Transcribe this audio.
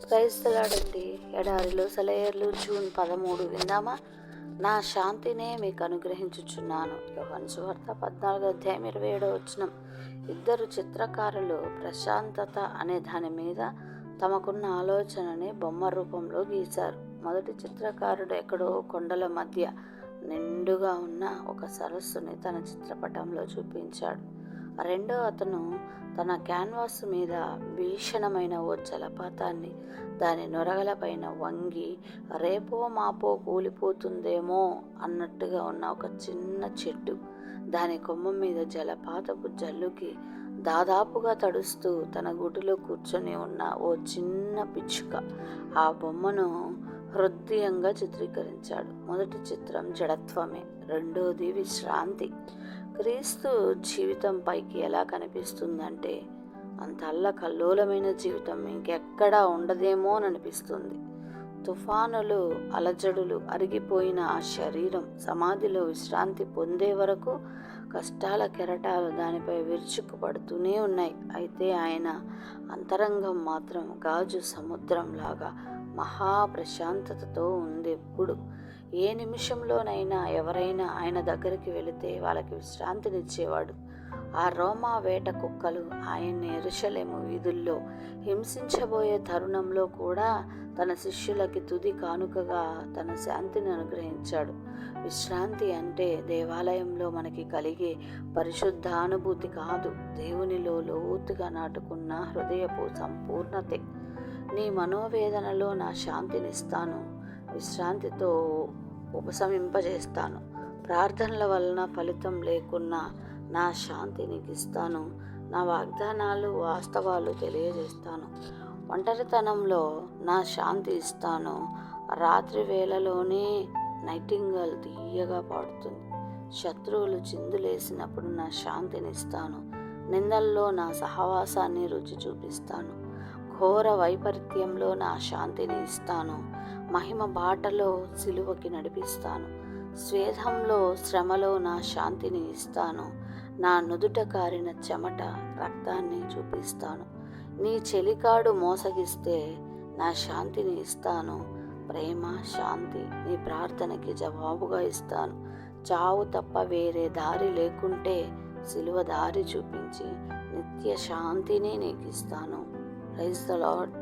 క్రైస్తలాడండి ఎడారిలో సెలయేర్లు జూన్ 13 విందామా. నా శాంతినే మీకు అనుగ్రహించుచున్నాను. యోహాను సువార్త 14:27. ఇద్దరు చిత్రకారులు ప్రశాంతత అనే దాని మీద తమకున్న ఆలోచనని బొమ్మ రూపంలో గీశారు. మొదటి చిత్రకారుడు ఎక్కడో కొండల మధ్య నిండుగా ఉన్న ఒక సరస్సుని తన చిత్రపటంలో చూపించాడు. రెండో అతను తన క్యాన్వాస్ మీద భీషణమైన ఓ జలపాతాన్ని, దాని నొరగలపైన వంగి రేపో మాపో కూలిపోతుందేమో అన్నట్టుగా ఉన్న ఒక చిన్న చెట్టు, దాని కొమ్మ మీద జలపాతపు జల్లుకి దాదాపుగా తడుస్తూ తన గుడిలో కూర్చొని ఉన్న ఓ చిన్న పిచ్చుక, ఆ బొమ్మను హృదయంగా చిత్రీకరించాడు. మొదటి చిత్రం జడత్వమే, రెండోది విశ్రాంతి. క్రీస్తు జీవితం పైకి ఎలా కనిపిస్తుందంటే అంత అల్లకల్లోలమైన జీవితం ఇంకెక్కడా ఉండదేమో అని అనిపిస్తుంది. తుఫానులు, అలజడులు, అరిగిపోయిన ఆ శరీరం సమాధిలో విశ్రాంతి పొందే వరకు కష్టాల కెరటాలు దానిపై విరుచుకుపడుతూనే ఉన్నాయి. అయితే ఆయన అంతరంగం మాత్రం గాజు సముద్రంలాగా మహాప్రశాంతతతో ఉంది. ఎప్పుడు ఏ నిమిషంలోనైనా ఎవరైనా ఆయన దగ్గరికి వెళితే వాళ్ళకి విశ్రాంతినిచ్చేవాడు. ఆ రోమా వేట కుక్కలు ఆయన్ని యెరూషలేము వీధుల్లో హింసించబోయే తరుణంలో కూడా తన శిష్యులకి తుది కానుకగా తన శాంతిని అనుగ్రహించాడు. విశ్రాంతి అంటే దేవాలయంలో మనకి కలిగే పరిశుద్ధానుభూతి కాదు, దేవునిలో లోతుగా నాటుకున్న హృదయపు సంపూర్ణతే. నీ మనోవేదనలో నా శాంతినిస్తాను, విశ్రాంతితో ఉపశమింపజేస్తాను. ప్రార్థనల వలన ఫలితం లేకున్నా నా శాంతి నీకు ఇస్తాను. నా వాగ్దానాలు, వాస్తవాలు తెలియజేస్తాను. ఒంటరితనంలో నా శాంతి ఇస్తాను. రాత్రి వేళలోనే నైటింగల్ తీయగా పాడుతుంది. శత్రువులు చిందులేసినప్పుడు నా శాంతిని ఇస్తాను. నిందల్లో నా సహవాసాన్ని రుచి చూపిస్తాను. ఘోర వైపరీత్యంలో నా శాంతిని ఇస్తాను. మహిమ బాటలో సిలువకి నడిపిస్తాను. స్వేదంలో, శ్రమలో నా శాంతిని ఇస్తాను. నా నుదుట కారిన చెమట రక్తాన్ని చూపిస్తాను. నీ చెలికాడు మోసగిస్తే నా శాంతిని ఇస్తాను. ప్రేమ, శాంతి నీ ప్రార్థనకి జవాబుగా ఇస్తాను. చావు తప్ప వేరే దారి లేకుంటే సిలువ దారి చూపించి నిత్య శాంతిని నీకు ఇస్తాను. Praise the lord.